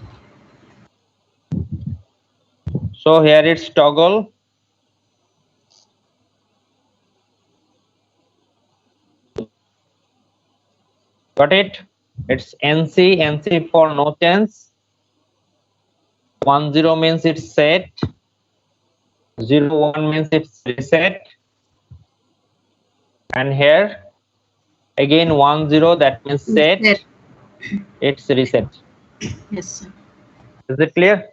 So here it's toggle. Got it? It's NC, NC for no change. 1, 0 means it's set. 0, 1 means it's reset. And here again 1, 0, that means set. Set. It's reset. Yes, sir. Is it clear?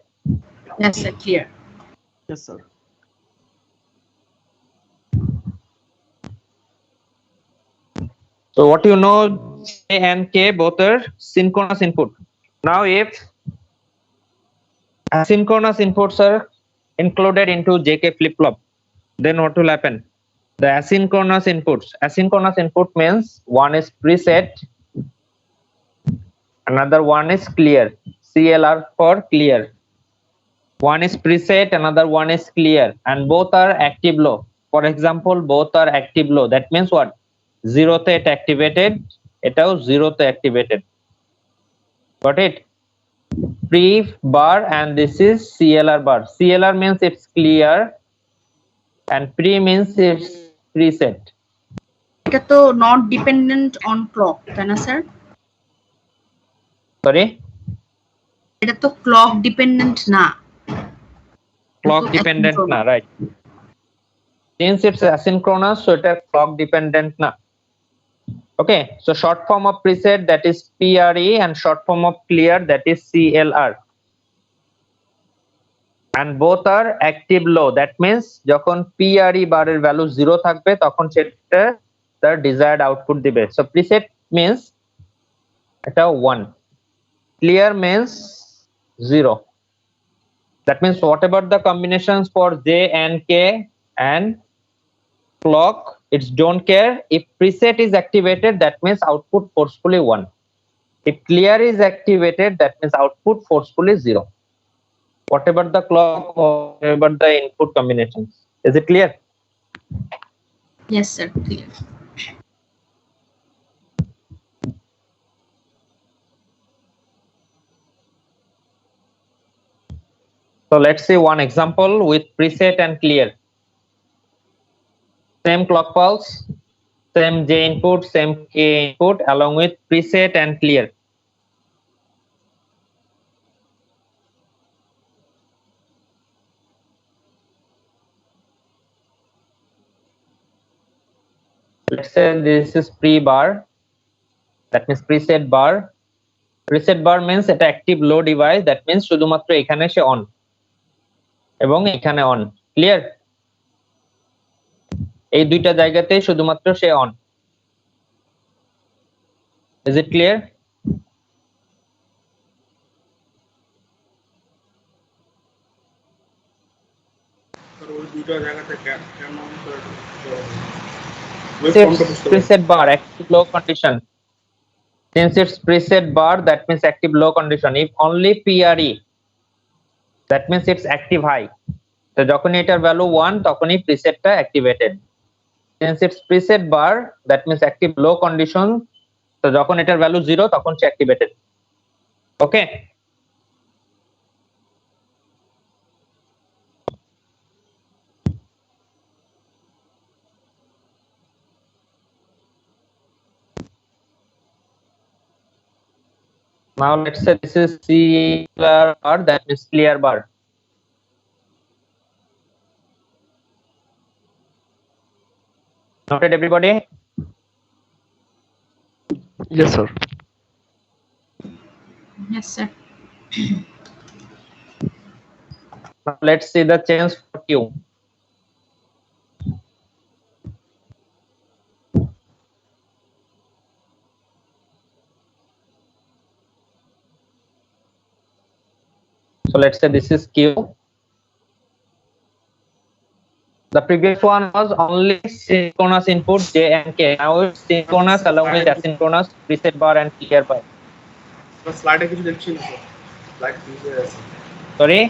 Yes, sir. Clear. Yes, sir. So what you know, J and K both are synchronous input. Now if asynchronous inputs are included into JK flip-flop, then what will happen? The asynchronous input means one is preset, another one is clear. CLR for clear. One is preset, another one is clear, and both are active low. For example, both are active low. That means what? 0th it activated, এটাও 0th activated. Got it? Pre bar and this is CLR bar. CLR means it's clear and pre means it's preset. এটা তো not dependent on clock, তাই না sir? Sorry? এটা তো clock dependent না। Clock তো dependent asynchronous। না, right? since it's asynchronous, so it's clock dependent na. Okay, so short form of preset, that is PRE, and short form of clear, that is CLR, and both are active low. That means যখন PRE বারের value 0 থাকবে তখন সেটা তার desired output দিবে. So preset means এটা 1, clear means 0. That means whatever the combinations for J and K and clock, it's don't care. If preset is activated, that means output forcefully 1. If clear is activated, that means output forcefully 0. Whatever the clock or whatever the input combinations. Is it clear? Yes, sir. Clear. So let's see one example with preset and clear. Same clock pulse, same J input, same K input, along with preset and clear. Let's say this is pre-bar, that means preset bar. Preset bar means এটা active low device, that means শুধুমাত্র এখানে সে on এবং এখানে on. Clear? এই দুইটা জায়গাতে শুধুমাত্র সে on. Is it clear? Preset bar, active low condition. Since it's preset bar, that means active low condition. If only PRE, that means it's active high. So যখনই এটার ভ্যালু 1 তখনই প্রিসেটটা activated. Since it's preset bar, that means active low condition. So যখন এটার value 0 তখন সে activated. Okay? Now let's say this is clear bar, that means clear bar. Noted everybody? Yes, sir. Yes, sir. Now let's see the change for Q. So let's say this is Q. The previous one was only synchronous input J and K. Now it's synchronous along with asynchronous preset bar and clear bar. স্লাইডে কিছু দেখছি না sir, slide fridge হয়ে আছে। Sorry?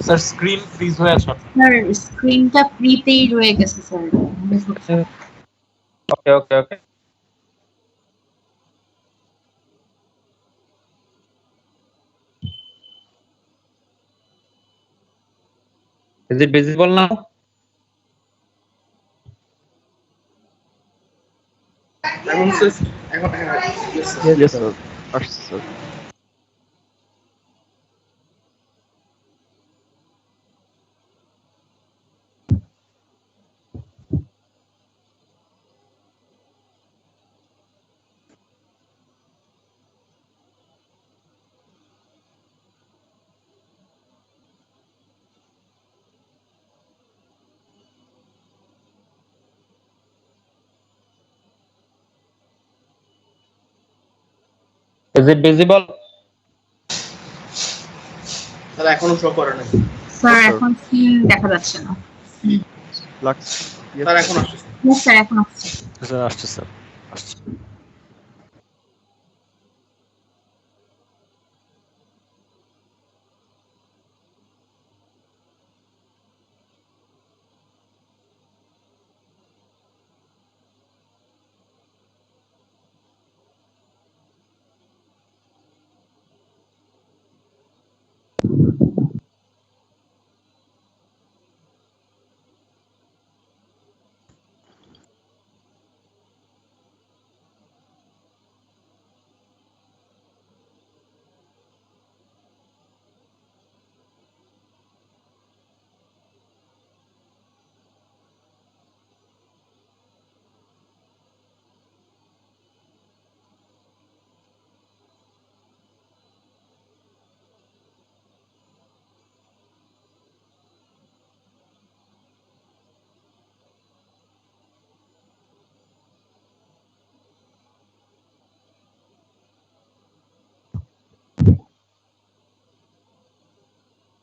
Sir screen fridge হয়ে আছে। Sir স্ক্রিনটা প্রিতেই রয়ে গেছে sir. Okay. Is it visible now? এখন স্যার এখন Yes, sir. আসছে, sir. Is it visible? Sir এখনো শো করে নাই। Sir Yes, sir. এখন স্ক্রিন দেখা যাচ্ছে না। Lux. Yes, স্যার এখন আসছে। Yes, স্যার এখন আসছে। sir. আসছে, sir. আসছে।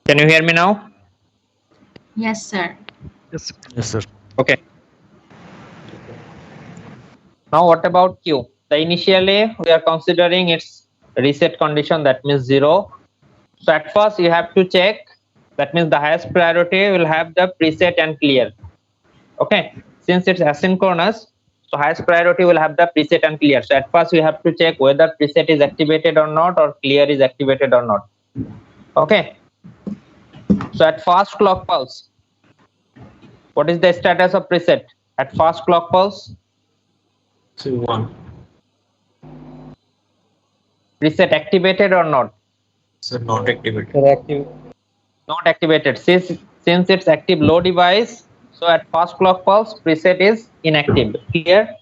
Can you hear me now? Yes, sir. Yes. Yes, sir. Okay. Now what about Q? The initially we are considering its reset condition, that means 0. So at first you have to check, that means the highest priority will have the preset and clear. Okay, since it's asynchronous, so highest priority will have the preset and clear. So at first we have to check whether preset is activated or not, or clear is activated or not. Okay, so at first clock pulse, what is the status of preset? At first clock pulse, So 1. preset activated or not? So not activated. Not activated. Since it's active low device, so at first clock pulse preset is inactive. Clear?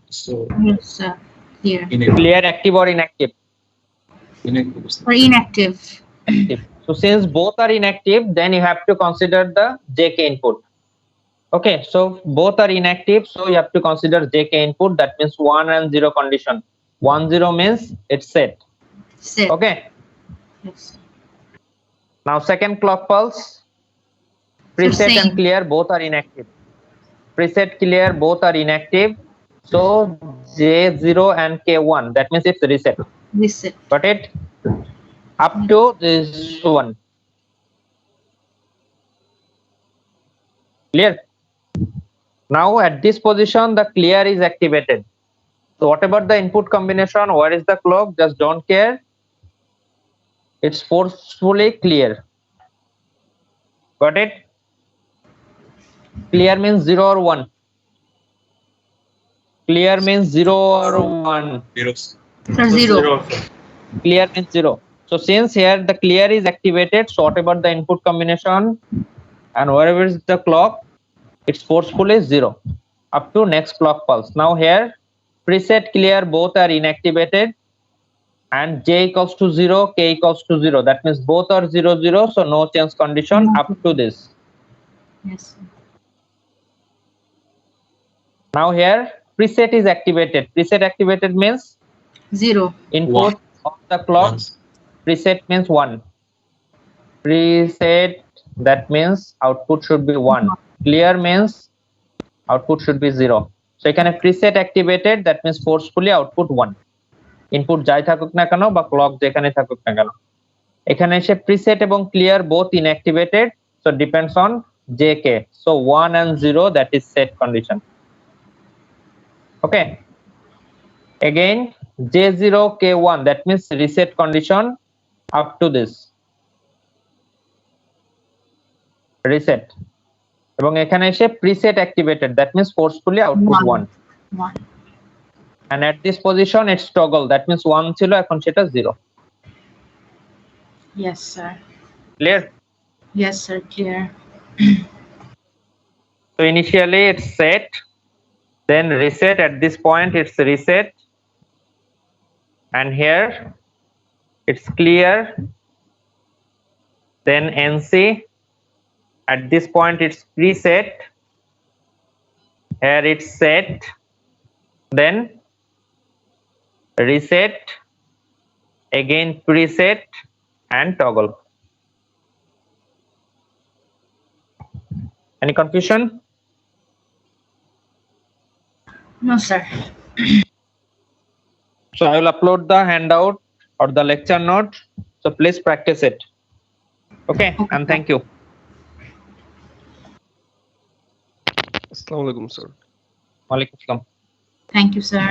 So Yes, sir. Clear. inactive. Clear, active or inactive? Inactive. Or inactive. Active. So since both are inactive, then you have to consider the JK input. Okay, so both are inactive, so you have to consider JK input. That means 1 and 0 condition. 1 0 means it's set. Set. Okay. Yes. Now second clock pulse, preset same. and clear both are inactive. Preset, clear both are inactive. So J0 and K1, that means it's reset. Reset. Got it? Up to this one. Clear? Now at this position, the clear is activated. So whatever the input combination, where is the clock, just don't care. It's forcefully clear. Got it? Clear means 0 or 1. Clear means 0 or 1. 0. Sir, 0. Clear means 0. So since here the clear is activated, so whatever the input combination and wherever is the clock, it's forcefully 0 up to next clock pulse. Now here preset, clear both are inactivated, and J equals to 0, K equals to 0. That means both are 0 0, so no change condition up to this. Yes. Now here preset is activated. Preset activated means 0. input of the clock. Once. Preset means 1. Preset, that means output should be 1. Clear means output should be 0. So এখানে preset activated, that means forcefully output 1. Input যাই থাকুক না কেন বা clock যেখানে থাকুক না কেন, এখানে এসে preset এবং clear both inactivated, so depends on JK. So 1 and 0, that is set condition. Okay, again J0 K1, that means reset condition up to this reset, এবং এখানে এসে preset activated, that means forcefully output 1. 1. And at this position it's toggle, that means 1 ছিল এখন সেটা 0. Yes, sir. Clear? Yes, sir. Clear. So initially it's set, then reset. At this point it's reset, and here it's clear, then NC. At this point it's preset, here it's set, then reset, again preset and toggle. Any confusion? No, sir. So I will upload the handout or the lecture note, so please practice it. Okay, and thank you. Assalamu alaikum, sir. Walaikum salam. Thank you, sir.